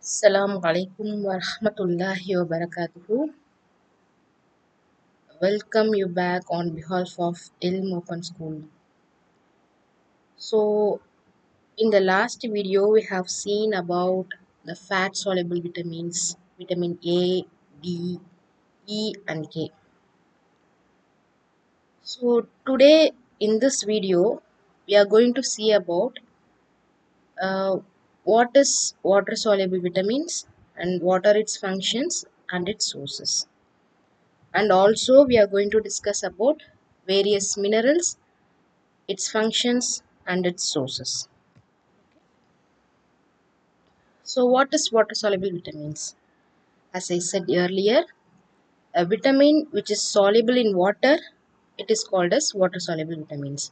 Assalamu alaikum warahmatullahi wabarakatuh. Welcome you back on behalf of Ilm Open School. So, in the last video, we have seen about the fat soluble vitamins, vitamin A, D, E, and K. So, today in this video, we are going to see about uh, what is water soluble vitamins and what are its functions and its sources. And also we are going to discuss about various minerals, its functions and its sources. So what is water soluble vitamins? As I said earlier, a vitamin which is soluble in water, it is called as water soluble vitamins.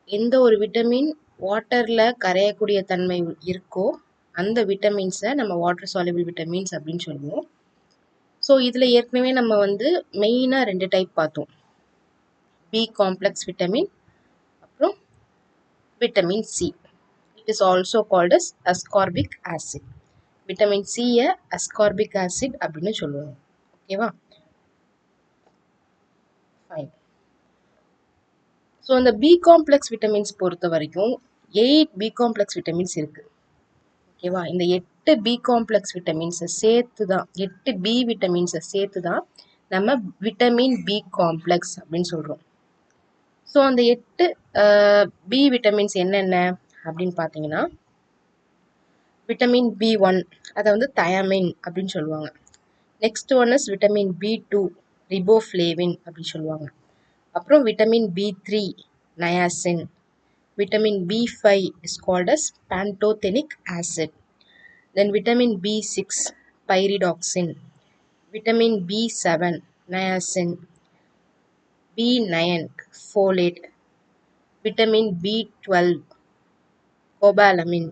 எந்த ஒரு vitamin வாட்டர்ல கரையக்கூடிய தன்மை இருக்கோ அந்த விட்டமின்ஸை நம்ம water soluble vitamins அப்படின்னு சொல்லுவோம். So இதில் ஏற்கனவே நம்ம மெயினாக 2 டைப் பார்த்தோம். பி காம்ப்ளெக்ஸ் விட்டமின் அப்புறம் vitamin C. It is also called as ascorbic acid. Vitamin C ascorbic acid அப்படின்னு சொல்லுவோம். ஓகேவா? ஃபைன். ஸோ அந்த பி காம்ப்ளெக்ஸ் விட்டமின்ஸ் பொறுத்த வரைக்கும் 8 பி காம்ப்ளெக்ஸ் விட்டமின்ஸ் இருக்கு. ஓகேவா? இந்த 8 பி காம்ப்ளெக்ஸ் விட்டமின்ஸை சேர்த்து தான் 8 பி விட்டமின்ஸை சேர்த்து தான் நம்ம விட்டமின் பி காம்ப்ளெக்ஸ் அப்படின்னு சொல்றோம். ஸோ அந்த 8 பி விட்டமின்ஸ் என்னென்ன அப்படின்னு பார்த்தீங்கன்னா, விட்டமின் B1 அதை தயமின் அப்படின்னு சொல்லுவாங்க. Next one is vitamin B2 riboflavin அப்படின்னு சொல்லுவாங்க. அப்புறம் vitamin B3 niacin. Vitamin B5 is called as pantothenic acid. Then vitamin B6 pyridoxine. Vitamin B7 niacin. B9 folate. Vitamin B12 cobalamin.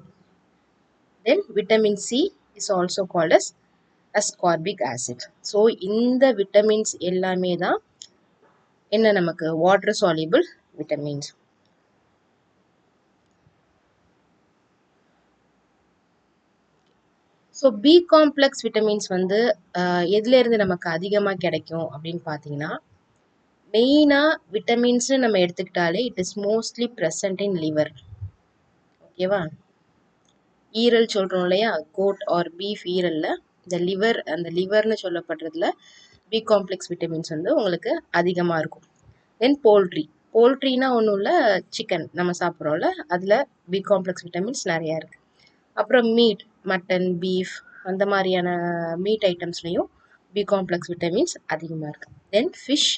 Then vitamin C is also called as ascorbic acid. So இந்த vitamins எல்லாமே தான் என்ன நமக்கு water soluble vitamins. So B complex vitamins எதுல இருந்து நமக்கு அதிகமா கிடைக்கும் அப்படின்னு பார்த்தீங்கன்னா, மெயினா விட்டமின்ஸ் நம்ம எடுத்துக்கிட்டாலே it is mostly present in liver. ஓகேவா? ஈரல் சொல்றோம் இல்லையா, கோட் ஆர் பீஃப் ஈரல்ல இந்த லிவர், அந்த லிவர்னு சொல்லப்படுறதுல பி காம்ப்ளெக்ஸ் விட்டமின்ஸ் உங்களுக்கு அதிகமாக இருக்கும். தென் போல்ட்ரினா ஒன்றும் இல்லை, சிக்கன் நம்ம சாப்பிட்றோம்ல, அதில் பி காம்ப்ளெக்ஸ் விட்டமின்ஸ் நிறையா இருக்குது. அப்புறம் மீட், மட்டன், பீஃப் அந்த மாதிரியான மீட் ஐட்டம்ஸ்லையும் பி காம்ப்ளெக்ஸ் விட்டமின்ஸ் அதிகமாக இருக்குது. தென் ஃபிஷ்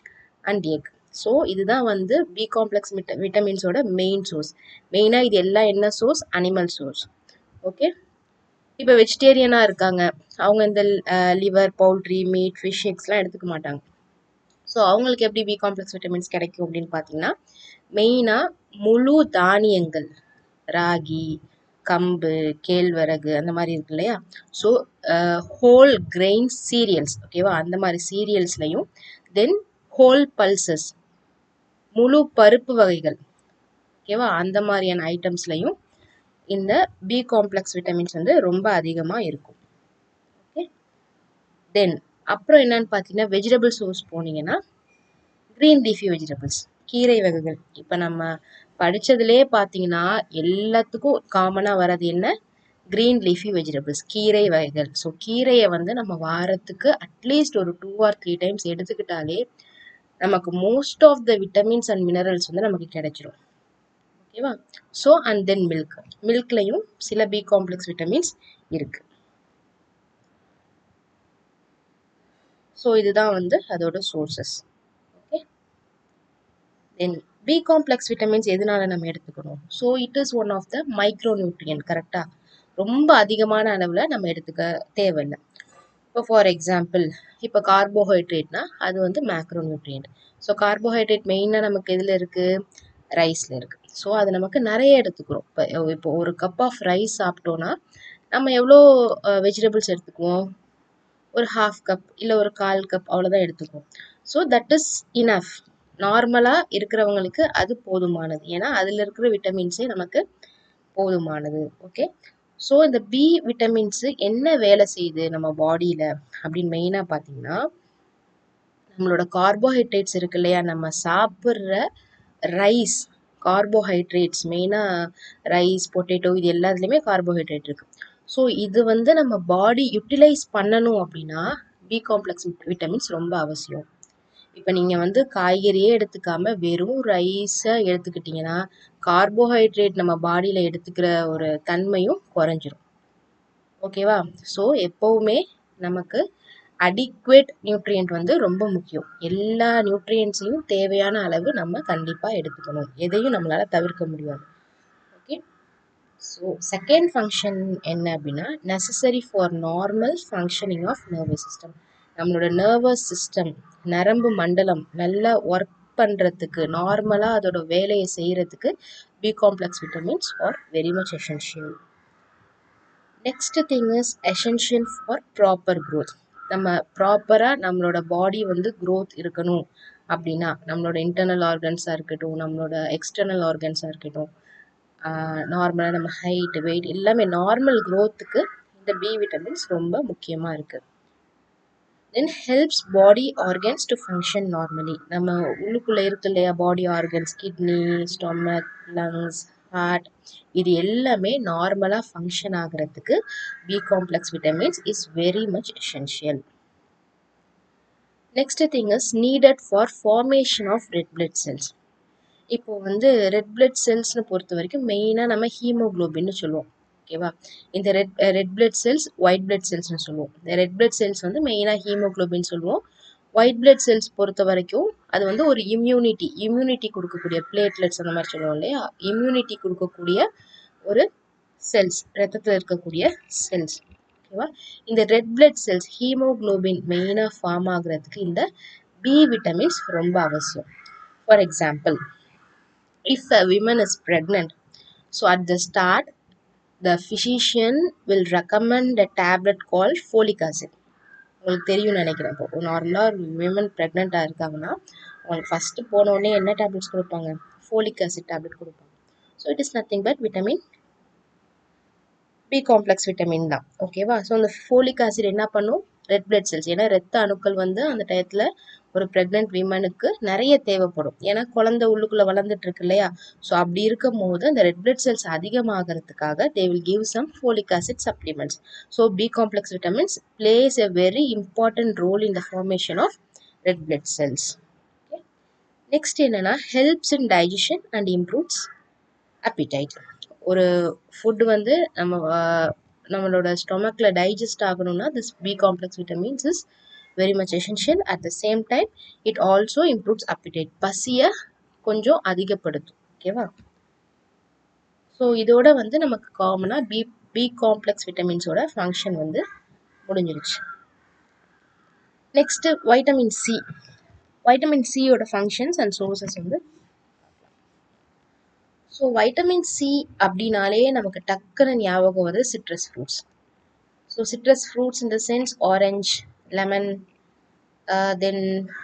அண்ட் எக். ஸோ இதுதான் பி காம்ப்ளெக்ஸ் விட்டமின்ஸோட மெயின் சோர்ஸ். மெயினாக இது எல்லாம் என்ன சோர்ஸ்? Animal source. ஓகே, இப்போ வெஜிடேரியனாக இருக்காங்க, அவங்க இந்த லிவர், பவுல்ட்ரி, மீட், ஃபிஷ், எக்ஸ்லாம் எடுத்துக்க மாட்டாங்க. ஸோ அவங்களுக்கு எப்படி பி காம்ப்ளெக்ஸ் விட்டமின்ஸ் கிடைக்கும் அப்படின்னு பார்த்தீங்கன்னா, மெயினாக முழு தானியங்கள், ராகி, கம்பு, கேழ்வரகு அந்த மாதிரி இருக்கு இல்லையா, ஸோ ஹோல் கிரெயின் சீரியல்ஸ், ஓகேவா, அந்த மாதிரி சீரியல்ஸ்லையும், தென் ஹோல் பல்சஸ் முழு பருப்பு வகைகள், ஓகேவா, அந்த மாதிரியான ஐட்டம்ஸ்லையும் இந்த பி காம்ப்ளெக்ஸ் விட்டமின்ஸ் ரொம்ப அதிகமாக இருக்கும். ஓகே, தென் அப்புறம் என்னன்னு பார்த்தீங்கன்னா, வெஜிடபிள் சோர்ஸ் போனீங்கன்னா க்ரீன் லீஃபி வெஜிடபிள்ஸ், கீரை வகைகள். இப்போ நம்ம படித்ததுலேயே பார்த்தீங்கன்னா எல்லாத்துக்கும் காமனாக வர்றது என்ன? க்ரீன் லீஃபி வெஜிடபிள்ஸ், கீரை வகைகள். ஸோ கீரையை நம்ம வாரத்துக்கு அட்லீஸ்ட் ஒரு 2 or 3 times எடுத்துக்கிட்டாலே நமக்கு most of the vitamins and minerals நமக்கு கிடைச்சிரும். ஓகேவா? ஸோ அண்ட் தென் மில்க்லையும் சில பி காம்ப்ளெக்ஸ் விட்டமின்ஸ் இருக்கு. ஸோ இதுதான் அதோட sources. Okay, then B complex vitamins எதனால நம்ம எடுத்துக்கணும்? So it is one of the micro nutrient. கரெக்டா? ரொம்ப அதிகமான அளவில் நம்ம எடுத்துக்க தேவையில்லை. இப்போ ஃபார் எக்ஸாம்பிள், இப்போ கார்போஹைட்ரேட்னா அது மேக்ரோ நியூட்ரியன்ட். ஸோ கார்போஹைட்ரேட் மெயினாக நமக்கு எதில் இருக்குது? ரைஸில் இருக்குது. ஸோ அது நமக்கு நிறைய எடுத்துக்கிறோம். இப்போ ஒரு கப் ஆஃப் ரைஸ் சாப்பிட்டோன்னா நம்ம எவ்வளோ வெஜிடபிள்ஸ் எடுத்துக்குவோம்? ஒரு 1/2 cup இல்லை ஒரு 1/4 cup அவ்வளோதான் எடுத்துக்குவோம். So that is enough. நார்மலாக இருக்கிறவங்களுக்கு அது போதுமானது. ஏன்னா அதில் இருக்கிற விட்டமின்ஸே நமக்கு போதுமானது. ஓகே, ஸோ இந்த பி விட்டமின்ஸ் என்ன வேலை செய்யுது நம்ம பாடியில அப்படின்னு மெயினா பார்த்தீங்கன்னா, நம்மளோட கார்போஹைட்ரேட்ஸ் இருக்கு இல்லையா, நம்ம சாப்பிட்ற ரைஸ் கார்போஹைட்ரேட்ஸ் மெயினாக ரைஸ் பொட்டேட்டோ இது எல்லாத்துலேயுமே கார்போஹைட்ரேட் இருக்கு. ஸோ இது வந்து நம்ம பாடி யூட்டிலைஸ் பண்ணணும் அப்படின்னா பி காம்ப்ளெக்ஸ் விட்டமின்ஸ் ரொம்ப அவசியம். இப்போ நீங்கள் வந்து காய்கறியே எடுத்துக்காம வெறும் ரைஸை எடுத்துக்கிட்டிங்கன்னா கார்போஹைட்ரேட் நம்ம பாடியில் எடுத்துக்கிற ஒரு தன்மையும் குறைஞ்சிரும். ஓகேவா? ஸோ எப்போவுமே நமக்கு அடிக்குவேட் நியூட்ரியன்ட் வந்து ரொம்ப முக்கியம். எல்லா நியூட்ரியன்ஸையும் தேவையான அளவு நம்ம கண்டிப்பாக எடுத்துக்கணும். எதையும் நம்மளால் தவிர்க்க முடியாது. ஓகே, ஸோ செகண்ட் ஃபங்க்ஷன் என்ன அப்படின்னா, necessary for normal functioning of nervous system. நம்மளோட நர்வஸ் சிஸ்டம் நரம்பு மண்டலம் நல்லா ஒர்க் பண்ணுறதுக்கு, நார்மலாக அதோட வேலையை செய்கிறதுக்கு B complex vitamins are very much essential. Next thing is essential for proper growth. நம்ம ப்ராப்பராக நம்மளோட பாடி வந்து க்ரோத் இருக்கணும் அப்படின்னா, நம்மளோட இன்டர்னல் ஆர்கன்ஸாக இருக்கட்டும், நம்மளோட எக்ஸ்டர்னல் ஆர்கன்ஸாக இருக்கட்டும், நார்மலாக நம்ம ஹைட் வெயிட் எல்லாமே நார்மல் க்ரோத்துக்கு இந்த பி விட்டமின்ஸ் ரொம்ப முக்கியமாக இருக்குது. Then helps body organs to function normally. நம்ம உள்ளுக்குள்ளே இருக்கு இல்லையா body organs, kidney, stomach, lungs, heart, இது எல்லாமே நார்மலாக ஃபங்க்ஷன் ஆகிறதுக்கு B complex vitamins is very much essential. Next thing is needed for formation of red blood cells. இப்போ வந்து ரெட் பிளட் செல்ஸ்னு பொறுத்த வரைக்கும் மெயினாக நம்ம ஹீமோக்ளோபின்னு சொல்லுவோம். ஓகேவா? இந்த red blood cells white blood செல்ஸ்னு சொல்லுவோம். இந்த ரெட் பிளட் செல்ஸ் வந்து மெயினாக ஹீமோக்ளோபின் சொல்லுவோம். ஒயிட் பிளட் செல்ஸ் பொறுத்த வரைக்கும் அது வந்து ஒரு இம்யூனிட்டி கொடுக்கக்கூடிய பிளேட்லெட்ஸ் அந்த மாதிரி சொல்லுவோம் இல்லையா, இம்யூனிட்டி கொடுக்கக்கூடிய ஒரு செல்ஸ், ரத்தத்தில் இருக்கக்கூடிய செல்ஸ். ஓகேவா? இந்த ரெட் பிளட் செல்ஸ் ஹீமோக்ளோபின் மெயினாக ஃபார்ம் ஆகுறதுக்கு இந்த பி விட்டமின்ஸ் ரொம்ப அவசியம். For example, if a woman is pregnant, so at the start the physician will recommend a tablet called folic acid. உங்களுக்கு தெரியும்னு நினைக்கிறேன். இப்போ நார்மலாக ஒரு விமன் ப்ரெக்னெண்ட்டாக இருக்காங்கன்னா அவங்களுக்கு ஃபஸ்ட்டு போனோடனே என்ன டேப்லெட்ஸ் கொடுப்பாங்க? ஃபோலிக் ஆசிட் டேப்லெட் கொடுப்பாங்க. So it is nothing but vitamin B complex vitamin தான். ஓகேவா? ஸோ அந்த ஃபோலிக் ஆசிட் என்ன பண்ணும்? ரெட் பிளட் செல்ஸ், ஏன்னா ரத்த அணுக்கள் வந்து அந்த டயத்தில் ஒரு ப்ரெக்னென்ட் விமனுக்கு நிறைய தேவைப்படும். ஏன்னா குழந்தை உள்ளுக்குள்ளே வளர்ந்துட்டு இருக்கு இல்லையா? ஸோ அப்படி இருக்கும் போது அந்த ரெட் பிளட் செல்ஸ் அதிகமாகிறதுக்காக they will give some folic acid supplements. So B complex vitamins plays a very important role in the formation of red blood cells. Next என்னன்னா, helps in digestion and improves appetite. ஒரு food வந்து நம்மளோட ஸ்டொமக்கில் digest ஆகணும்னா this B complex vitamins is very much essential. At the same time it also improves appetite, பசியை கொஞ்சம் அதிகப்படுத்தும். ஓகேவா? ஸோ இதோட வந்து நமக்கு காமனாக பி காம்ப்ளெக்ஸ் விட்டமின்ஸோட ஃபங்க்ஷன் வந்து முடிஞ்சிருச்சு. Next vitamin C. வைட்டமின் சியோட ஃபங்க்ஷன்ஸ் அண்ட் சோர்சஸ் வந்து, ஸோ வைட்டமின் சி அப்படின்னாலே நமக்கு டக்குன்னு ஞாபகம் வருது citrus fruits. So citrus fruits in the sense orange, lemon, then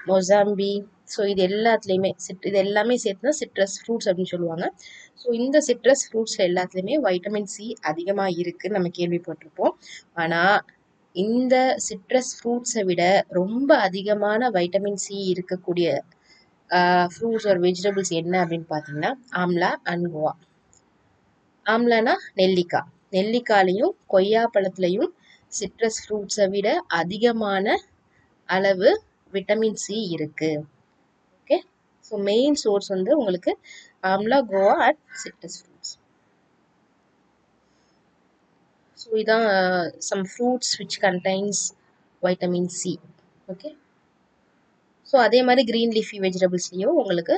mosambi. ஸோ இது எல்லாத்துலேயுமே இது எல்லாமே சேர்த்து தான் சிட்ரஸ் ஃப்ரூட்ஸ் அப்படின்னு சொல்லுவாங்க. ஸோ இந்த சிட்ரஸ் ஃப்ரூட்ஸில் எல்லாத்துலேயுமே வைட்டமின் சி அதிகமாக இருக்குதுன்னு நம்ம கேள்விப்பட்டிருப்போம். ஆனால் இந்த சிட்ரஸ் ஃப்ரூட்ஸை விட ரொம்ப அதிகமான வைட்டமின் சி இருக்கக்கூடிய ஃப்ரூட்ஸ் ஆர் வெஜிடபிள்ஸ் என்ன அப்படின்னு பார்த்தீங்கன்னா ஆம்லா அண்ட் குவா. ஆம்லானா நெல்லிக்காய். நெல்லிக்காயிலையும் கொய்யாப்பழத்துலையும் சிட்ரஸ் ஃப்ரூட்ஸை விட அதிகமான அளவு விட்டமின் சி இருக்கு. ஓகே, ஸோ மெயின் சோர்ஸ் வந்து உங்களுக்கு amla, guava and citrus fruits. So இதான் some fruits which contains vitamin C. Okay, so அதே மாதிரி க்ரீன் லீஃபி வெஜிடபிள்ஸ்லேயும் உங்களுக்கு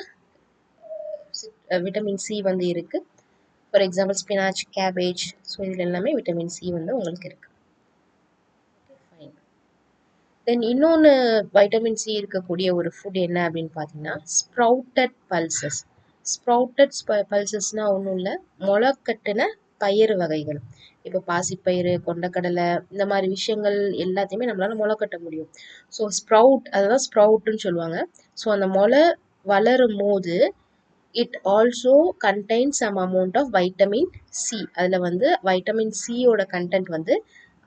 விட்டமின் சி வந்து இருக்குது. For example spinach, cabbage. So இதில் எல்லாமே விட்டமின் சி வந்து உங்களுக்கு இருக்குது. ஃபைன். தென் இன்னொன்று வைட்டமின் சி இருக்கக்கூடிய ஒரு ஃபுட் என்ன அப்படின்னு பார்த்தீங்கன்னா ஸ்ப்ரவுட்டட் பல்சஸ். ஸ்ப்ரவுட்டட் பல்சஸ்னால் ஒன்றும் இல்லை, முளைக்கட்டின பயிறு வகைகள். இப்போ பாசிப்பயிறு, கொண்டக்கடலை, இந்த மாதிரி விஷயங்கள் எல்லாத்தையுமே நம்மளால் முளை கட்ட முடியும். ஸோ ஸ்ப்ரவுட், அதுதான் ஸ்ப்ரவுட்டுன்னு சொல்லுவாங்க. ஸோ அந்த முளை வளரும் போது it also contain some amount of vitamin C. அதில் வந்து வைட்டமின் சியோட கண்டென்ட் வந்து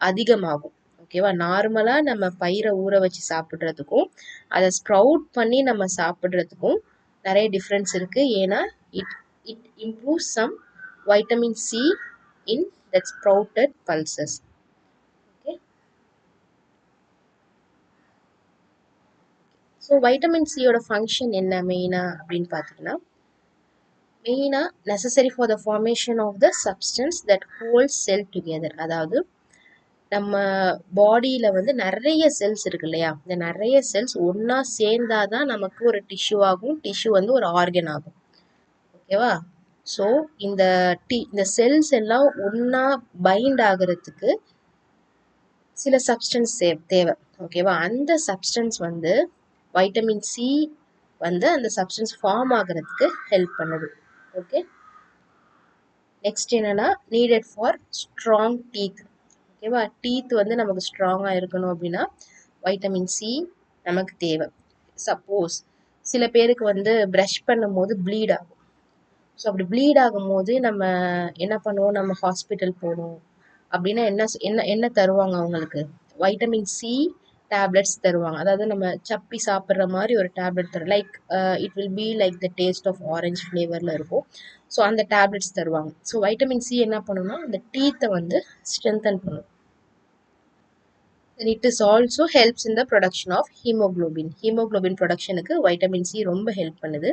அதிகமாகும். ஓகேவா? நார்மலாக நம்ம பயிரை ஊற வச்சு சாப்பிட்றதுக்கும் அதை ஸ்ப்ரவுட் பண்ணி நம்ம சாப்பிட்றதுக்கும் நிறைய டிஃப்ரென்ஸ் இருக்குது. ஏன்னா it it improves some vitamin C in that sprouted pulses. Okay, so vitamin சியோட ஃபங்க்ஷன் என்ன மெயினாக அப்படின்னு பார்த்தீங்கன்னா, மெயினாக necessary for the formation of the substance that holds cell together. அதாவது நம்ம பாடியில் வந்து நிறைய செல்ஸ் இருக்கு இல்லையா, இந்த நிறைய செல்ஸ் ஒன்றா சேர்ந்தாதான் நமக்கு ஒரு டிஷ்யூ ஆகும், டிஷ்யூ வந்து ஒரு ஆர்கன் ஆகும். ஓகேவா? ஸோ இந்த செல்ஸ் எல்லாம் ஒன்றா பைண்ட் ஆகிறதுக்கு சில சப்ஸ்டன்ஸ் தேவை. ஓகேவா? அந்த சப்ஸ்டன்ஸ் வந்து வைட்டமின் சி வந்து அந்த சப்ஸ்டன்ஸ் ஃபார்ம் ஆகிறதுக்கு ஹெல்ப் பண்ணுது. ஓகே, நெக்ஸ்ட் என்னன்னா நீடட் ஃபார் ஸ்ட்ராங் டீத். ஓகேவா? டீத் வந்து நமக்கு ஸ்ட்ராங்காக இருக்கணும் அப்படின்னா வைட்டமின் சி நமக்கு தேவை. சப்போஸ் சில பேருக்கு வந்து ப்ரஷ் பண்ணும் போது ப்ளீட் ஆகும். ஸோ அப்படி ப்ளீட் ஆகும்போது நம்ம என்ன பண்ணுவோம், நம்ம ஹாஸ்பிட்டல் போகணும் அப்படின்னா என்ன என்ன என்ன தருவாங்க அவங்களுக்கு? வைட்டமின் சி டேப்லெட்ஸ் தருவாங்க. அதாவது நம்ம சப்பி சாப்பிட்ற மாதிரி ஒரு டேப்லெட் தரும். Like it will be like the taste of orange ஃப்ளேவரில் இருக்கும். ஸோ அந்த டேப்லெட்ஸ் தருவாங்க. ஸோ வைட்டமின் சி என்ன பண்ணுன்னா அந்த டீத்தை வந்து ஸ்ட்ரென்தன் பண்ணும். It is also helps in the production of hemoglobin. Hemoglobin productionக்கு வைட்டமின் சி ரொம்ப ஹெல்ப் பண்ணுது.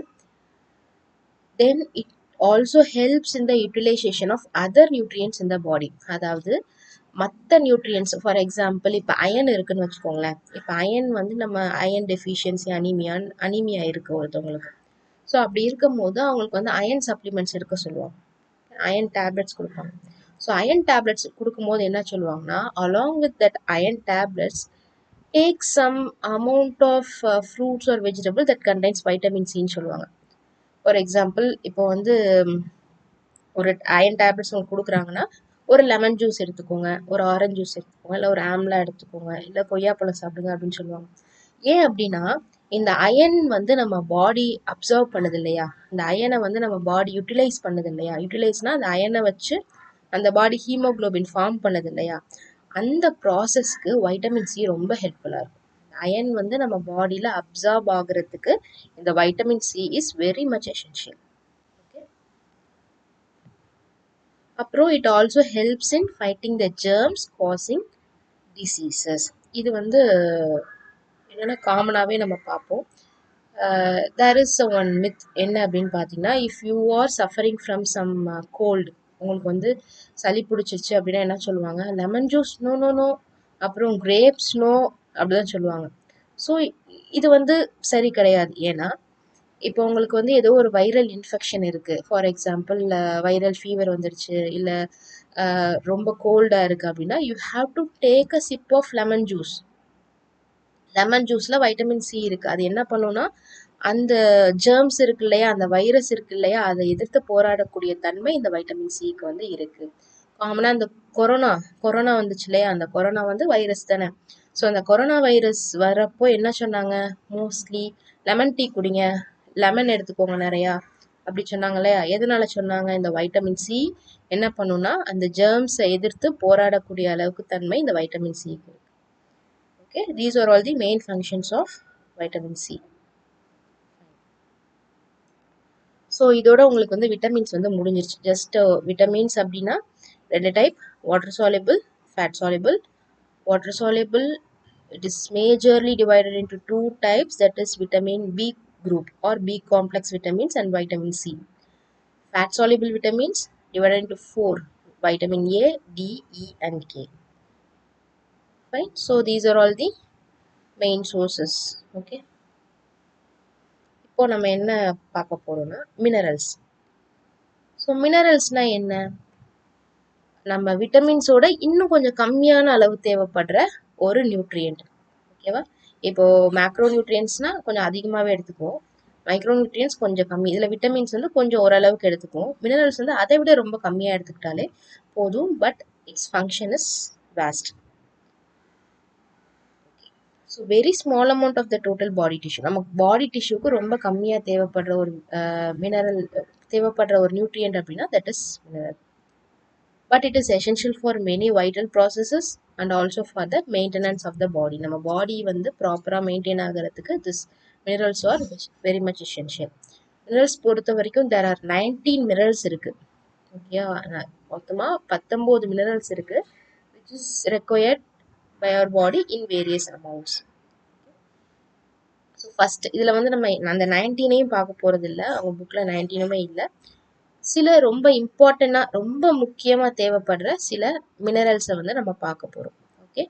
Then it also helps in the utilization of other nutrients in the body. அதாவது மற்ற நியூட்ரியன்ஸ், ஃபார் எக்ஸாம்பிள் இப்போ அயன் இருக்குன்னு வச்சுக்கோங்களேன். இப்போ அயன் வந்து நம்ம அயன் டெஃபிஷியன்சி அனீமியா இருக்குது ஒருத்தவங்களுக்கு. ஸோ அப்படி இருக்கும் போது அவங்களுக்கு வந்து அயன் சப்ளிமெண்ட்ஸ் எடுக்க சொல்லுவாங்க, அயன் டேப்லெட்ஸ் கொடுப்பாங்க. ஸோ அயன் டேப்லெட்ஸ் கொடுக்கும்போது என்ன சொல்லுவாங்கன்னா, along with that iron tablets take some amount of fruits or vegetable that contains vitamin சின்னு சொல்லுவாங்க. ஃபார் எக்ஸாம்பிள் இப்போ வந்து ஒரு அயன் டேப்லெட்ஸ் உங்களுக்கு கொடுக்குறாங்கன்னா ஒரு லெமன் ஜூஸ் எடுத்துக்கோங்க, ஒரு ஆரஞ்ச் ஜூஸ் எடுத்துக்கோங்க, இல்லை ஒரு ஆம்லா எடுத்துக்கோங்க, இல்லை கொய்யாப்பழம் சாப்பிடுங்க அப்படின்னு சொல்லுவாங்க. ஏன் அப்படின்னா இந்த அயன் வந்து நம்ம பாடி அப்சர்வ் பண்ணுது இல்லையா, இந்த அயனை வந்து நம்ம பாடி யூட்டிலைஸ் பண்ணுது இல்லையா, யூட்டிலைஸ்னா அந்த அயனை வச்சு அந்த பாடி ஹீமோக்ளோபின் ஃபார்ம் பண்ணுது இல்லையா, அந்த ப்ராசஸ்க்கு வைட்டமின் சி ரொம்ப ஹெல்ப்ஃபுல்லாக இருக்கும். அயன் வந்து நம்ம பாடியில் அப்சர்வ் ஆகுறதுக்கு இந்த vitamin C is very much essential. Okay, அப்புறம் it also helps in fighting the germs causing diseases. இது வந்து என்னென்னா காமனாகவே நம்ம பார்ப்போம். தேர் இஸ் ஒன் மித் என்ன அப்படின்னு பார்த்தீங்கன்னா, if you are suffering from some cold, உங்களுக்கு வந்து சளி பிடிச்சிருச்சு அப்படின்னா என்ன சொல்லுவாங்க, lemon juice no no no, அப்புறம் கிரேப்ஸ் நோ அப்படிதான் சொல்லுவாங்க. ஸோ இது வந்து சரி கிடையாது. ஏன்னா இப்போ உங்களுக்கு வந்து ஏதோ ஒரு வைரல் இன்ஃபெக்ஷன் இருக்குது, ஃபார் எக்ஸாம்பிள் வைரல் ஃபீவர் வந்துருச்சு, இல்லை ரொம்ப கோல்டாக இருக்குது அப்படின்னா you have to take a sip of lemon juice. Lemon ஜூஸில் வைட்டமின் சி இருக்குது. அது என்ன பண்ணுன்னா அந்த ஜெர்ம்ஸ் இருக்கு இல்லையா, அந்த வைரஸ் இருக்கு இல்லையா, அதை எதிர்த்து போராடக்கூடிய தன்மை இந்த வைட்டமின் சிக்கு வந்து இருக்குது. காமனாக இந்த கொரோனா வந்துச்சு இல்லையா, அந்த கொரோனா வந்து வைரஸ் தானே. ஸோ அந்த கொரோனா வைரஸ் வரப்போ என்ன சொன்னாங்க, மோஸ்ட்லி லெமன் டீ குடிங்க, லெமன் எடுத்துக்கோங்க நிறையா அப்படி சொன்னாங்க இல்லையா. எதனால சொன்னாங்க, இந்த வைட்டமின் சி என்ன பண்ணுன்னா அந்த ஜெர்ம்ஸை எதிர்த்து போராடக்கூடிய அளவுக்கு தன்மை இந்த வைட்டமின் சிக்கு இருக்குது. Okay, these are all the main functions of vitamin C. So இதோட உங்களுக்கு வந்து விட்டமின்ஸ் வந்து முடிஞ்சிருச்சு. ஜஸ்ட் விட்டமின்ஸ் அப்படின்னா ரெண்டு type, water soluble, fat soluble. Water soluble it is majorly divided into two types, that is vitamin B group or B complex vitamins and vitamin C. Fat soluble vitamins divided into four, vitamin A, D, E and K. Fine, so these are all the main sources. Okay, இப்போ நம்ம என்ன பார்க்க போறோம்னா minerals. So மினரல்ஸ்னால் என்ன, நம்ம விட்டமின்ஸோட இன்னும் கொஞ்சம் கம்மியான அளவு தேவைப்படுற ஒரு நியூட்ரியன்ட். ஓகேவா? இப்போது மேக்ரோ நியூட்ரியன்ஸ்னால் கொஞ்சம் அதிகமாகவே எடுத்துக்குவோம், மைக்ரோ நியூட்ரியன்ஸ் கொஞ்சம் கம்மி. இதில் விட்டமின்ஸ் வந்து கொஞ்சம் ஓரளவுக்கு எடுத்துக்குவோம், மினரல்ஸ் வந்து அதை விட ரொம்ப கம்மியாக எடுத்துக்கிட்டாலே போதும். But its function is waste. So very small amount of the total body tissue. நமக்கு பாடி டிஷ்யூக்கு ரொம்ப கம்மியாக தேவைப்படுற ஒரு மினரல், தேவைப்படுற ஒரு நியூட்ரியன்ட் அப்படின்னா that is mineral. But it is essential for many vital processes and also for the maintenance of the body. நம்ம body வந்து ப்ராப்பராக மெயின்டைன் ஆகிறதுக்கு this minerals are very much essential. Minerals பொறுத்த வரைக்கும் தேர் ஆர் 19 மினரல்ஸ் இருக்குது. Okay, மொத்தமாக 19 minerals இருக்குது which is required by our body in various amounts. So first இதில் வந்து நம்ம அந்த 19ஐயும் பார்க்க போகிறது இல்லை, அவங்க புக்கில் 19மே இல்லை. சில ரொம்ப இம்பார்ட்டண்டாக ரொம்ப முக்கியமாக தேவைப்படுற சில மினரல்ஸை வந்து நம்ம பார்க்க போகிறோம். ஓகே,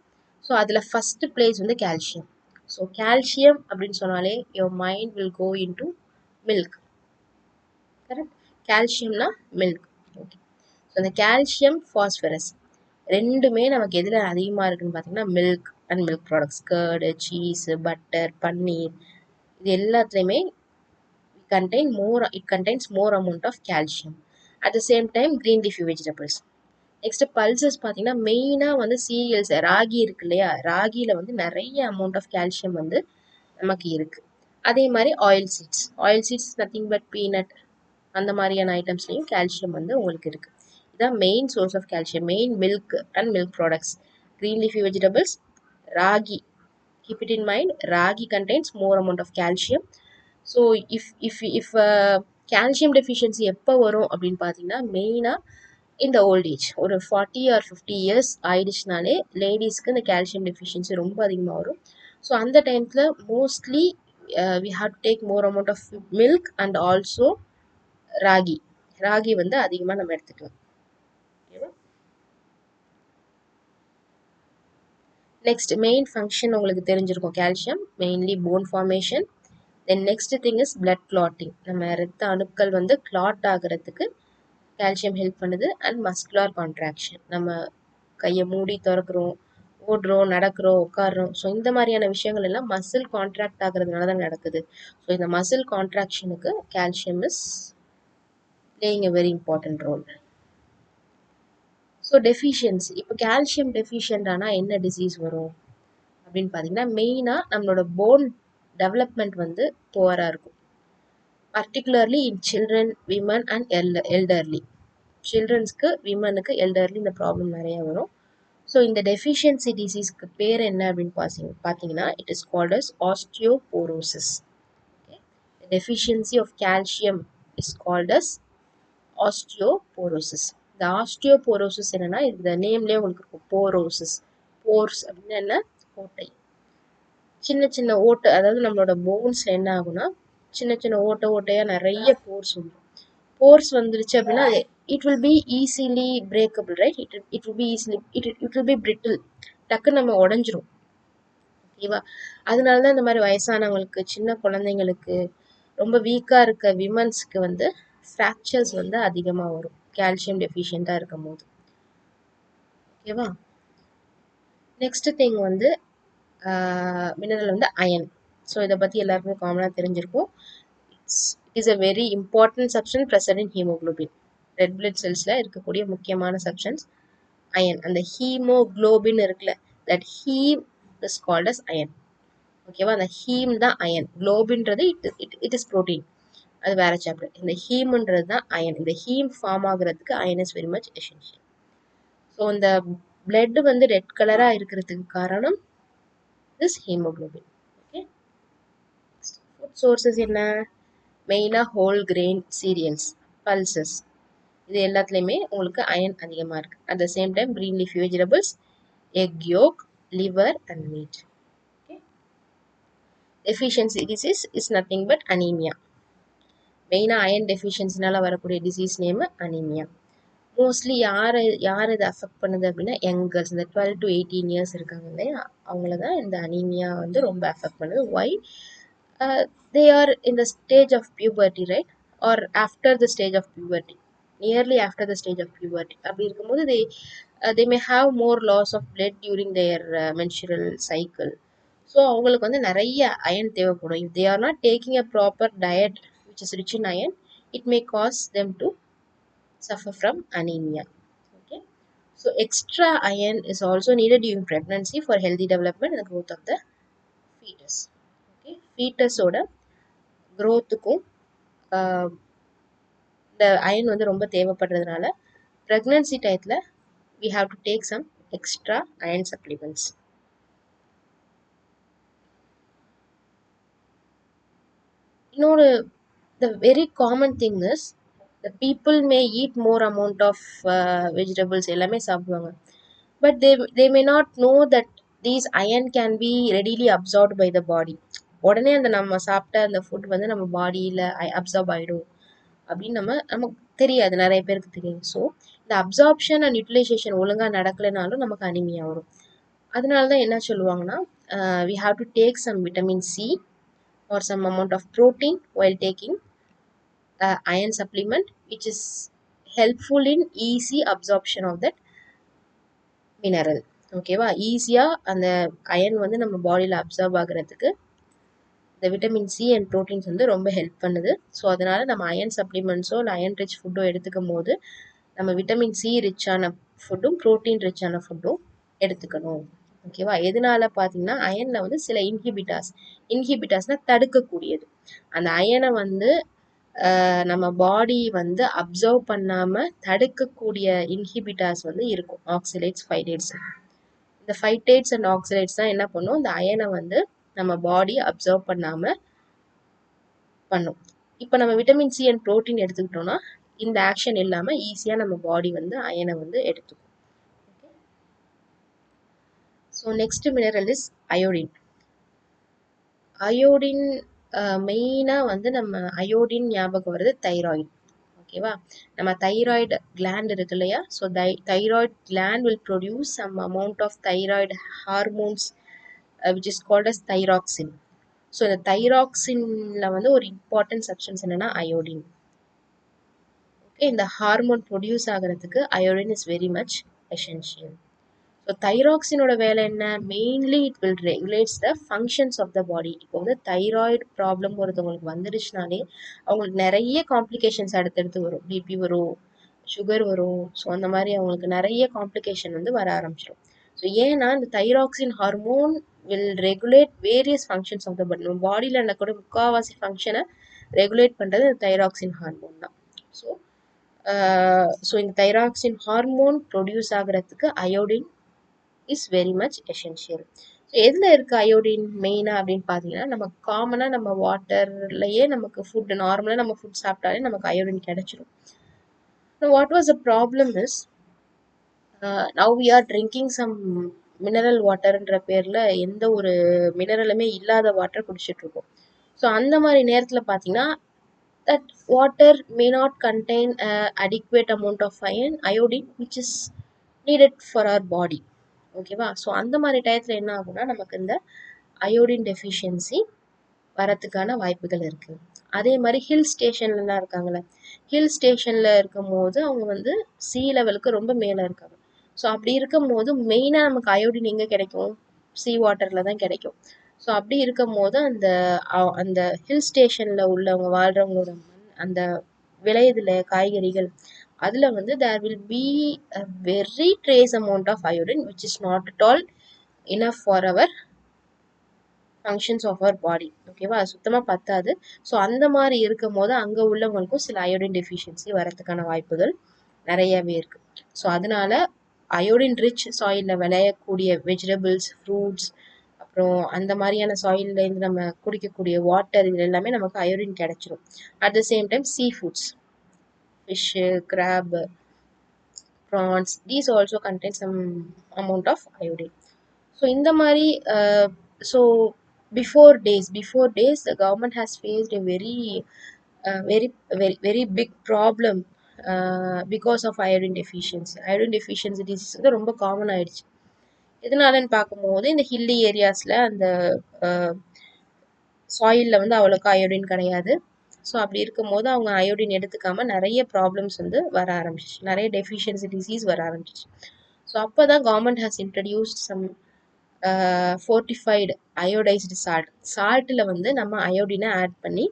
ஸோ அதில் ஃபஸ்ட்டு பிளேஸ் வந்து கால்சியம். ஸோ கால்சியம் அப்படின்னு சொன்னாலே your mind will go into milk. Correct, கால்சியம்னா மில்க். ஓகே, ஸோ அந்த கால்சியம் ஃபாஸ்பரஸ் ரெண்டுமே நமக்கு எதில் அதிகமாக இருக்குன்னு பார்த்தீங்கன்னா milk and milk products, curd, cheese, butter, paneer, இது எல்லாத்துலேயுமே it contains more amount of calcium. At the same time green leafy vegetables. Next pulses பார்த்தீங்கன்னா மெயினாக வந்து சீரியல்ஸ், ராகி இருக்கு இல்லையா, ராகியில் வந்து நிறைய அமௌண்ட் ஆஃப் கால்சியம் வந்து நமக்கு இருக்குது. அதே மாதிரி oil seeds nothing but peanut, அந்த மாதிரியான ஐட்டம்ஸ்லையும் கால்சியம் வந்து உங்களுக்கு இருக்குது. இதுதான் main source of calcium. Main milk and milk products, green leafy vegetables, ragi. Keep it in mind, ragi contains more amount of calcium. So if calcium deficiency எப்போ வரும் அப்படின்னு பார்த்தீங்கன்னா மெயினாக இந்த ஓல்ட் ஏஜ், ஒரு 40 or 50 இயர்ஸ் ஆயிடுச்சுனாலே லேடிஸ்க்கு இந்த கால்சியம் டெஃபிஷியன்சி ரொம்ப அதிகமாக வரும். ஸோ அந்த டைம்ஸில் mostly we have to take more amount of milk and also ragi வந்து அதிகமாக நம்ம எடுத்துக்கலாம். நெக்ஸ்ட் மெயின் ஃபங்க்ஷன் உங்களுக்கு தெரிஞ்சிருக்கும், calcium mainly phone formation. Then next thing is blood clotting. நம்ம ரத்த அணுக்கள் வந்து கிளாட் ஆகிறதுக்கு கால்சியம் ஹெல்ப் பண்ணுது. அண்ட் மஸ்குலார் கான்ட்ராக்ஷன், நம்ம கையை மூடி திறக்கிறோம், ஓடுறோம், நடக்கிறோம், உட்காடுறோம், ஸோ இந்த மாதிரியான விஷயங்கள் எல்லாம் மசில் கான்ட்ராக்ட் ஆகிறதுனால தான் நடக்குது. ஸோ இந்த மசில் கான்ட்ராக்ஷனுக்கு calcium is playing a very important role. So deficiency, இப்போ கால்சியம் டெஃபிஷியன்ட் ஆனால் என்ன டிசீஸ் வரும் அப்படின்னு பார்த்தீங்கன்னா மெயினாக நம்மளோட போன் டெவலப்மெண்ட் வந்து புவராக இருக்கும். Particularly in children, women and elderly. சில்ட்ரன்ஸ்க்கு, விமனுக்கு, எல்டர்லி இந்த ப்ராப்ளம் நிறையா வரும். ஸோ இந்த டெஃபிஷியன்சி டிசீஸ்க்கு பேர் என்ன அப்படின்னு பார்த்தீங்கன்னா it is called as osteoporosis. Okay, deficiency of calcium is called as osteoporosis. இந்த ஆஸ்டியோபோரோசிஸ் என்னன்னா, இந்த நேம்லேயே உங்களுக்கு இருக்கும் போரோசிஸ். போர்ஸ் அப்படின்னு என்ன, ஓட்டை, சின்ன சின்ன ஓட்டை, அதாவது நம்மளோட போன்ஸ்ல என்ன ஆகும்னா சின்ன சின்ன ஓட்டையாக நிறைய போர்ஸ் வந்துடும். போர்ஸ் வந்துருச்சு அப்படின்னா it will be easily breakable, right? It will be easily it will B brittle, டக்குன்னு நம்ம உடஞ்சிரும். ஓகேவா? அதனால தான் இந்த மாதிரி வயசானவங்களுக்கு, சின்ன குழந்தைங்களுக்கு, ரொம்ப வீக்காக இருக்க விமன்ஸ்க்கு வந்து ஃப்ராக்சர்ஸ் வந்து அதிகமாக வரும் கால்சியம் டெஃபிஷியண்ட்டாக இருக்கும் போது. ஓகேவா? நெக்ஸ்ட் திங் வந்து மினரல் வந்து அயன். ஸோ இதை பற்றி எல்லாருக்குமே காமனாக தெரிஞ்சிருக்கும். It is a very important substance present in haemoglobin. Red blood செல்ஸில் இருக்கக்கூடிய முக்கியமான சப்ஸ்டன்ஸ் அயன். அந்த ஹீமோக்ளோபின் இருக்குல்ல, that haem is called as iron. ஓகேவா? அந்த ஹீம் தான் அயன். குளோபின்றது இட் இஸ் ப்ரோட்டீன், அது வேற சாப்டர். இந்த ஹீம்ன்றது தான் அயன். இந்த ஹீம் ஃபார்ம் ஆகுறதுக்கு iron is very much essential. So இந்த பிளட் வந்து ரெட் கலராக இருக்கிறதுக்கு காரணம் is haemoglobin. Okay, food sources என்ன? மெயினாக ஹோல் கிரெயின் சீரியல்ஸ், பல்சஸ், இது எல்லாத்துலேயுமே உங்களுக்கு அயன் அதிகமாக இருக்குது. At the same time green leafy vegetables, egg yolk, liver and meat. Okay, deficiency disease is nothing but anemia. மெயினாக அயன் டெஃபிஷியன்சினால வரக்கூடிய டிசீஸ் நேம் அனீமியா. மோஸ்ட்லி யார் இதை அஃபெக்ட் பண்ணுது அப்படின்னா யங் கேர்ள்ஸ், இந்த 12 to 18 இயர்ஸ் இருக்காங்க இல்லையா, அவங்கள தான் இந்த அனீமியா வந்து ரொம்ப அஃபெக்ட் பண்ணுது. Y? they are in the stage of puberty, right? Or after the stage of puberty, nearly after the stage of puberty. அப்படி இருக்கும்போது they may have more loss of blood during their menstrual cycle. So அவங்களுக்கு வந்து நிறைய iron தேவைப்படும். if they are not taking a proper diet which is rich in iron, it may cause them to suffer from anemia. Okay, so extra iron is also needed during pregnancy for healthy development and the growth of the foetus. Okay, ஃபீட்டஸோட க்ரோத்துக்கும் இந்த iron வந்து ரொம்ப தேவைப்படுறதுனால pregnancy டயத்தில் we have to take some extra iron supplements. இன்னொரு the very common thing is the people may eat more amount of vegetables எல்லாமே சாப்பிடுவாங்க, but they may not know that these iron can be readily absorbed by the body. உடனே அந்த நம்ம சாப்பிட்ட அந்த food வந்து நம்ம பாடியில் அப்சார்ப் ஆகிடும் அப்படின்னு நமக்கு தெரியாது, நிறைய பேருக்கு தெரியும். ஸோ இந்த அப்சார்ப்ஷன் அண்ட் யூட்டிலைசேஷன் ஒழுங்காக நடக்கலைனாலும் நமக்கு அனிமியா வரும். அதனால தான் என்ன சொல்லுவாங்கன்னா, we have to take some vitamin C or some amount of protein while taking iron supplement, which is helpful in easy absorption of that mineral. ஓகேவா, ஈஸியாக அந்த அயன் வந்து நம்ம பாடியில் அப்சார்ப் ஆகிறதுக்கு இந்த விட்டமின் சி அண்ட் ப்ரோட்டீன்ஸ் வந்து ரொம்ப ஹெல்ப் பண்ணுது. ஸோ அதனால நம்ம அயன் சப்ளிமெண்ட்ஸோ இல்லை அயன் ரிச் ஃபுட்டோ எடுத்துக்கும் போது நம்ம விட்டமின் சி ரிச்சான ஃபுட்டும் ப்ரோட்டீன் ரிச்சான ஃபுட்டும் எடுத்துக்கணும். ஓகேவா, எதனால பார்த்தீங்கன்னா அயனில் வந்து சில இன்ஹிபிட்டாஸ்னால் தடுக்கக்கூடியது. அந்த அயனை வந்து நம்ம பாடி வந்து அப்சர்வ் பண்ணாமல் தடுக்கக்கூடிய இன்ஹிபிட்டாஸ் வந்து இருக்கும், ஆக்சிலேட்ஸ், ஃபைடேட்ஸ். இந்த ஃபைடேட்ஸ் அண்ட் ஆக்சிலேட்ஸ் தான் என்ன பண்ணும், இந்த அயனை வந்து நம்ம பாடி அப்சர்வ் பண்ணாமல் பண்ணும். இப்போ நம்ம விட்டமின் சி அண்ட் ப்ரோட்டீன் எடுத்துக்கிட்டோம்னா இந்த ஆக்ஷன் இல்லாமல் ஈஸியாக நம்ம பாடி வந்து அயனை வந்து எடுத்துக்கும். So next mineral is iodine. Iodine மெயினாக வந்து நம்ம அயோடின் ஞாபகம் வருது தைராய்டு. ஓகேவா, நம்ம தைராய்டு கிளாண்ட் இருக்கு இல்லையா, so thyroid gland will produce some amount of thyroid hormones which is called as thyroxine. So இந்த தைராக்சின்ல வந்து ஒரு இம்பார்ட்டன்ட் சப்ஸ்டன்ஸ் என்னன்னா அயோடின். ஓகே, இந்த ஹார்மோன் ப்ரொடியூஸ் ஆகிறதுக்கு iodine is very much essential. So தைராக்சினோட வேலை என்ன, mainly it will regulates the functions of the body. இப்போ வந்து தைராய்டு ப்ராப்ளம் ஒருத்தவங்களுக்கு வந்துடுச்சுனாலே அவங்களுக்கு நிறைய காம்ப்ளிகேஷன்ஸ் அடுத்தடுத்து வரும், பிபி வரும், சுகர் வரும். ஸோ அந்த மாதிரி அவங்களுக்கு நிறைய காம்ப்ளிகேஷன் வந்து வர ஆரம்பிச்சிடும். ஸோ ஏன்னா இந்த thyroxine hormone will regulate various functions of the body. நம்ம பாடியில் நடக்கிற முக்கால்வாசி ஃபங்க்ஷனை ரெகுலேட் பண்ணுறது இந்த தைராக்சின் ஹார்மோன் தான். ஸோ இந்த தைராக்சின் ஹார்மோன் ப்ரொடியூஸ் ஆகிறதுக்கு iodine is very much essential. So எதில் இருக்குது அயோடின் மெயினாக அப்படின்னு பார்த்தீங்கன்னா, நம்ம காமனாக நம்ம வாட்டர்லேயே நமக்கு ஃபுட் நார்மலாக நம்ம ஃபுட் சாப்பிட்டாலே நமக்கு அயோடின் கிடைச்சிடும். What was the problem is now we are drinking some mineral வாட்டர்ன்ற பேரில் எந்த ஒரு மினரலுமே இல்லாத வாட்டர் குடிச்சிட்டு இருக்கோம். ஸோ அந்த மாதிரி நேரத்தில் பார்த்தீங்கன்னா that water may not contain adequate amount of iodine which is needed for our body. ஓகேவா, ஸோ அந்த மாதிரி டயத்தில் என்ன ஆகும்னா நமக்கு இந்த அயோடின் டெஃபிஷியன்சி வரத்துக்கான வாய்ப்புகள் இருக்குது. அதே மாதிரி ஹில் ஸ்டேஷன்லாம் இருக்காங்களே, ஹில் ஸ்டேஷனில் இருக்கும் போது அவங்க வந்து சீ லெவலுக்கு ரொம்ப மேலே இருக்காங்க. ஸோ அப்படி இருக்கும் போது மெயினாக நமக்கு அயோடின் எங்கே கிடைக்கும், சீ வாட்டரில் தான் கிடைக்கும். ஸோ அப்படி இருக்கும் போது அந்த ஹில் ஸ்டேஷனில் உள்ளவங்க வாழ்கிறவங்களோட அந்த விளையுதுல காய்கறிகள் அதில் வந்து there will be a very trace amount of iodine which is not at all enough for our functions of our body. ஓகேவா, அது சுத்தமாக பத்தாது. ஸோ அந்த மாதிரி இருக்கும் போது அங்கே உள்ளவங்களுக்கும் சில அயோடின் டெஃபிஷியன்சி வரதுக்கான வாய்ப்புகள் நிறையவே இருக்குது. ஸோ அதனால அயோடின் ரிச் சாயிலில் விளையக்கூடிய வெஜிடபிள்ஸ், ஃப்ரூட்ஸ், அப்புறம் அந்த மாதிரியான சாயில்லேருந்து நம்ம குடிக்கக்கூடிய வாட்டர், இது எல்லாமே நமக்கு அயோடின் கிடைச்சிடும். At the same time sea foods, fish, crab, prawns, these also contain some amount of iodine. So இந்த மாதிரி so before days the government has faced a very big problem because of iodine deficiency. iodine deficiency disease வந்து ரொம்ப common ஆயிடுச்சு. எதனாலன்னு பார்க்கும்போது இந்த hilly ஏரியாஸில் அந்த சாயிலில் வந்து அவ்வளோக்கா அயோடின் கிடையாது. ஸோ அப்படி இருக்கும் போது அவங்க அயோடின் எடுத்துக்காமல் நிறைய ப்ராப்ளம்ஸ் வந்து வர ஆரம்பிச்சிச்சு, நிறைய டெஃபிஷியன்சி டிசீஸ் வர ஆரம்பிச்சிச்சு. ஸோ அப்போ தான் government has introduced some fortified iodised சால்ட்டில் வந்து நம்ம அயோடினை ஆட் பண்ணி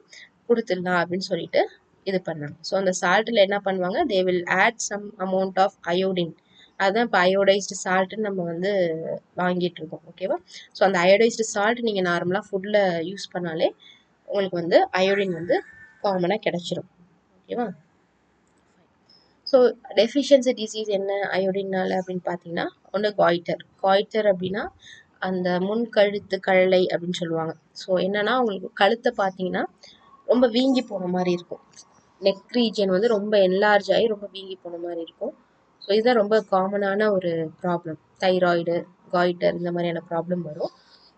கொடுத்துடலாம் அப்படின்னு சொல்லிட்டு இது பண்ணாங்க. ஸோ அந்த சால்ட்டில் என்ன பண்ணுவாங்க, they will add some amount of iodine அதுதான் இப்போ அயோடைஸ்டு சால்ட்டுன்னு நம்ம வந்து வாங்கிட்டு இருக்கோம். ஓகேவா? ஸோ அந்த அயோடைஸ்டு சால்ட் நீங்கள் நார்மலாக ஃபுட்டில் யூஸ் பண்ணாலே உங்களுக்கு வந்து அயோடின் வந்து காமனாக கிடைச்சிரும். ஓகேவா? ஸோ டெஃபிஷியன்சி டிசீஸ் என்ன அயோடின்னால அப்படின்னு பார்த்தீங்கன்னா, ஒன்று காய்டர் அப்படின்னா அந்த முன் கழுத்து கழலை அப்படின்னு சொல்லுவாங்க. ஸோ என்னன்னா உங்களுக்கு கழுத்தை பார்த்தீங்கன்னா ரொம்ப வீங்கி போன மாதிரி இருக்கும். நெக் ரீஜன் வந்து ரொம்ப என்லார்ஜ் ஆகி ரொம்ப வீங்கி போன மாதிரி இருக்கும். ஸோ இதுதான் ரொம்ப காமனான ஒரு ப்ராப்ளம். தைராய்டு, காய்டர் இந்த மாதிரியான ப்ராப்ளம் வரும்.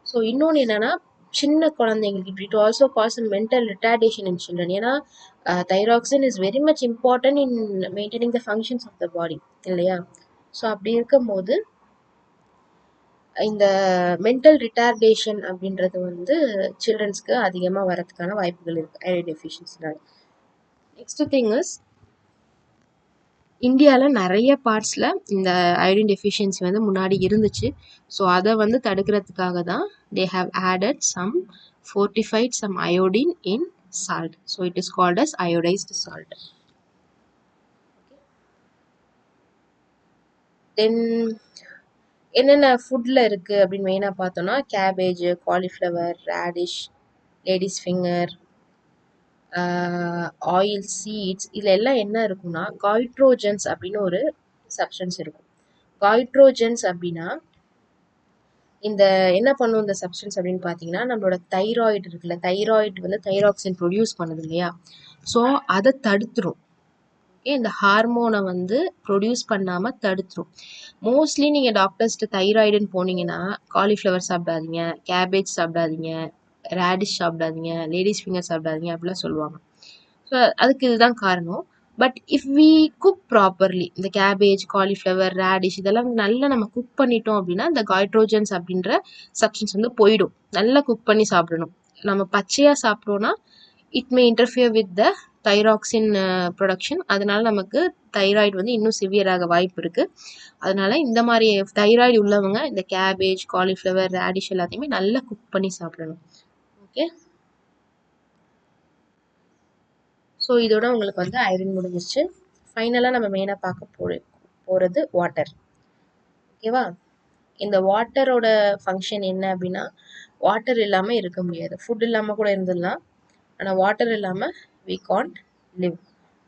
ஸோ இன்னொன்று என்னன்னா சின்ன குழந்தைங்களுக்கு it also cause mental retardation in children. ஏன்னா thyroxine is very much important in maintaining the functions of the body இல்லையா? ஸோ அப்படி இருக்கும்போது இந்த மென்டல் ரிட்டார்டேஷன் அப்படின்றது வந்து சில்ட்ரன்ஸ்க்கு அதிகமாக வரதுக்கான வாய்ப்புகள் இருக்குது அயர்ன் டெஃபிஷியன்சினால. நெக்ஸ்ட் திங் இஸ் இந்தியாவில் நிறைய பார்ட்ஸில் இந்த அயோடின் டெஃபிஷியன்சி வந்து முன்னாடி இருந்துச்சு. ஸோ அதை வந்து தடுக்கிறதுக்காக தான் they have added fortified some iodine in salt. So it is called as iodised salt. Then என்னென்ன ஃபுட்டில் இருக்குது அப்படின்னு மெயினாக பார்த்தோன்னா cabbage, cauliflower, radish, ladies finger, oil seeds, இதில் எல்லாம் என்ன இருக்குன்னா காய்ட்ரோஜன்ஸ் அப்படின்னு ஒரு சப்ஸ்டன்ஸ் இருக்கும். காய்ட்ரோஜன்ஸ் அப்படின்னா இந்த என்ன பண்ணும் இந்த சப்ஸ்டன்ஸ் அப்படின்னு பார்த்தீங்கன்னா, நம்மளோட தைராய்டு இருக்குல்ல, தைராய்டு வந்து தைராக்சின் ப்ரொடியூஸ் பண்ணுது இல்லையா? ஸோ அதை தடுத்துரும். ஓகே, இந்த ஹார்மோனை வந்து ப்ரொடியூஸ் பண்ணாமல் தடுத்துரும். மோஸ்ட்லி நீங்கள் டாக்டர்ஸ்ட்டு தைராய்டுன்னு போனீங்கன்னா காலிஃப்ளவர் சாப்பிடாதீங்க, கேபேஜ் சாப்பிடாதீங்க, ரேடிஷ் சாப்பிடாதீங்க, லேடிஸ் ஃபிங்கர் சாப்பிடாதீங்க அப்படிலாம் சொல்லுவாங்க. ஸோ அதுக்கு இதுதான் காரணம். But if we cook properly இந்த கேபேஜ், காலிஃப்ளவர், ரேடிஷ் இதெல்லாம் நல்லா நம்ம குக் பண்ணிட்டோம் அப்படின்னா இந்த காய்ட்ரோஜன்ஸ் அப்படின்ற சப்ஸ்டன்ஸ் வந்து போயிடும். நல்லா குக் பண்ணி சாப்பிடணும். நம்ம பச்சையாக சாப்பிட்டோன்னா it may interfere with the thyroxine production. அதனால நமக்கு தைராய்டு வந்து இன்னும் சிவியராக வாய்ப்பு இருக்குது. அதனால இந்த மாதிரி தைராய்டு உள்ளவங்க இந்த கேபேஜ், காலிஃப்ளவர், ரேடிஷ் எல்லாத்தையுமே நல்லா குக் பண்ணி சாப்பிடணும். ஓகே, ஸோ இதோட உங்களுக்கு வந்து அயர்ன் முடிஞ்சிருச்சு. ஃபைனலாக நம்ம மெயினாக பார்க்க போகிறது வாட்டர். ஓகேவா? இந்த வாட்டரோட ஃபங்க்ஷன் என்ன அப்படின்னா, வாட்டர் இல்லாமல் இருக்க முடியாது. ஃபுட் இல்லாமல் கூட இருந்துடலாம், ஆனால் வாட்டர் இல்லாமல் வி கான்ட் லிவ்.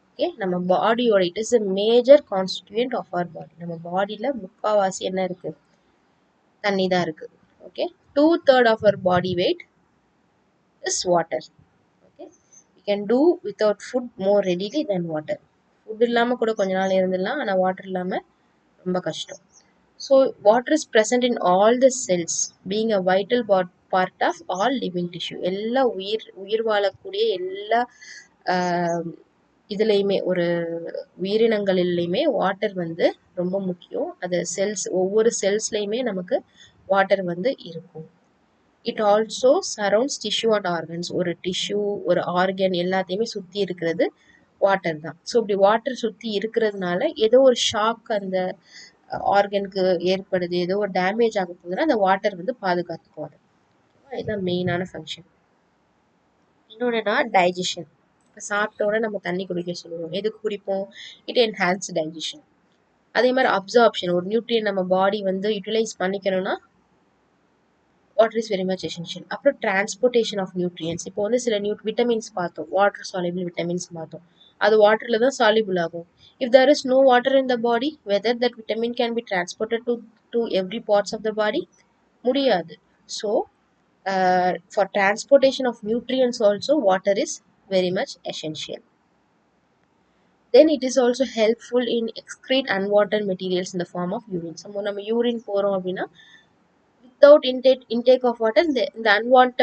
ஓகே, நம்ம பாடியோட it is a major constituent of our body. நம்ம பாடியில் முக்கால்வாசி என்ன இருக்குது? தண்ணி தான் இருக்குது. Okay, 2/3 of our body weight is water. can do without food more readily than water. Food இல்லாமல் கூட கொஞ்ச நாள் இருந்துடலாம், ஆனால் வாட்டர் இல்லாமல் ரொம்ப கஷ்டம். So water is present in all the cells being a vital part of all living tissue. எல்லா உயிர் வாழக்கூடிய எல்லா இதுலேயுமே ஒரு உயிரினங்களிலையுமே வாட்டர் வந்து ரொம்ப முக்கியம். அது ஒவ்வொரு செல்ஸ்லையுமே நமக்கு வாட்டர் வந்து இருக்கும். It also surrounds tissue and organs. ஒரு டிஷ்யூ, ஒரு ஆர்கன் எல்லாத்தையுமே சுற்றி இருக்கிறது வாட்டர் தான். ஸோ இப்படி வாட்டர் சுற்றி இருக்கிறதுனால ஏதோ ஒரு ஷாக் அந்த ஆர்கனுக்கு ஏற்படுது, ஏதோ ஒரு டேமேஜ் ஆக போகுதுன்னா அந்த வாட்டர் வந்து பாதுகாத்துக்கும். இதுதான் மெயினான ஃபங்க்ஷன். இன்னொன்றுனா டைஜஷன். இப்போ சாப்பிட்டோன்னே நம்ம தண்ணி குடிக்க சொல்லுவோம். எதுக்கு குடிப்போம்? It enhance digestion. அதே மாதிரி அப்சார்ப்ஷன், ஒரு நியூட்ரியன் நம்ம பாடி வந்து யூட்டிலைஸ் பண்ணிக்கணும்னா water is very much essential. அப்புறம் டிரான்ஸ்போர்ட்டேஷன் ஆஃப் நியூட்ரியன்ஸ். இப்போ வந்து சில விட்டமின்ஸ் பார்த்தோம், வாட்டர் சால்யூபிள் விட்டமின்ஸ் பார்த்தோம். அது வாட்டரில் தான் சால்யூபிள் ஆகும். If there is no water in the body, whether that vitamin can be transported to every parts of the body? முடியாது. So for transportation of nutrients also water is very much essential. Then it is also helpful in excrete unwanted materials in the form of urine. நம்ம urine போகிறோம் அப்படின்னா without intake of water இந்த unwanted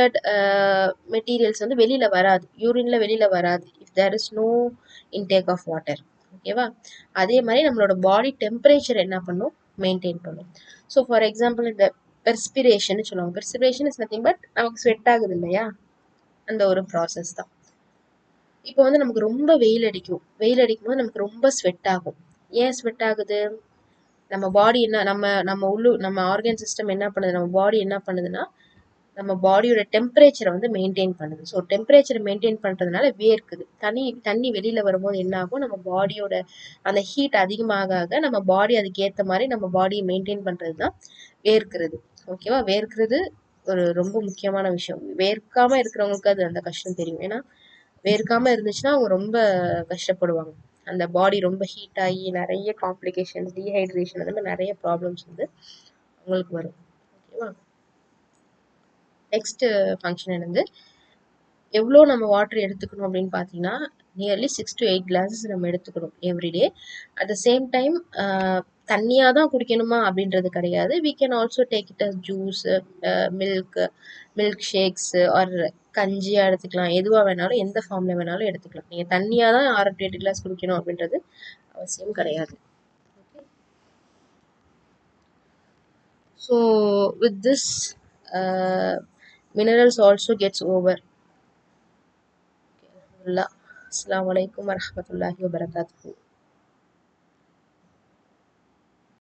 materials வந்து வெளியில் வராது, யூரின்ல வெளியில் வராது if there is no intake of water. ஓகேவா? அதே மாதிரி நம்மளோட பாடி டெம்பரேச்சர் என்ன பண்ணும்? மெயின்டைன் பண்ணும். ஸோ ஃபார் எக்ஸாம்பிள் இந்த பெர்ஸ்பிரேஷன் சொல்லுவாங்க. பெர்ஸ்பிரேஷன் இஸ் நத்திங் பட் நமக்கு ஸ்வெட் ஆகுது இல்லையா, அந்த ஒரு ப்ராசஸ் தான். இப்போ வந்து நமக்கு ரொம்ப வெயில் அடிக்கும் போது நமக்கு ரொம்ப ஸ்வெட் ஆகும். ஏன் ஸ்வெட் ஆகுது? நம்ம பாடி என்ன நம்ம ஆர்கன் சிஸ்டம் என்ன பண்ணுது, நம்ம பாடி என்ன பண்ணுதுன்னா நம்ம பாடியோட டெம்பரேச்சரை வந்து மெயின்டைன் பண்ணுது. ஸோ டெம்பரேச்சரை மெயின்டைன் பண்ணுறதுனால வேர்க்குது. தண்ணி வெளியில் வரும்போது என்ன ஆகும், நம்ம பாடியோட அந்த ஹீட் அதிகமாக ஆக நம்ம பாடி அதுக்கேற்ற மாதிரி நம்ம பாடியை மெயின்டைன் பண்ணுறது தான் வேர்க்கிறது. ஓகேவா? வேர்க்கிறது ஒரு ரொம்ப முக்கியமான விஷயம். வேர்க்காம இருக்கிறவங்களுக்கு அது அந்த கஷ்டம் தெரியும். ஏன்னா வேர்க்காம இருந்துச்சுன்னா அவங்க ரொம்ப கஷ்டப்படுவாங்க. அந்த பாடி ரொம்ப ஹீட் ஆகி நிறைய காம்ப்ளிகேஷன்ஸ், டீஹைட்ரேஷன், அந்த மாதிரி நிறைய ப்ராப்ளம்ஸ் வந்து உங்களுக்கு வரும். ஓகேவா? நெக்ஸ்ட் ஃபங்க்ஷன் வந்து எவ்வளோ நம்ம வாட்டர் எடுத்துக்கணும் அப்படின்னு பார்த்தீங்கன்னா, நியர்லி 6 to 8 glasses நம்ம எடுத்துக்கணும் everyday. At the same time தண்ணியாக தான் குடிக்கணுமா அப்படின்றது கிடையாது. We can also take it as juice, milk shakes or கஞ்சியாக எடுத்துக்கலாம். எதுவாக வேணாலும், எந்த ஃபார்மில் வேணாலும் எடுத்துக்கலாம். நீங்கள் தண்ணியாக தான் 6 to 8 கிளாஸ் குடிக்கணும் அப்படின்றது அவசியம் கிடையாது. So with this, minerals also gets over. Assalamu alaikum warahmatullahi wabarakatuh.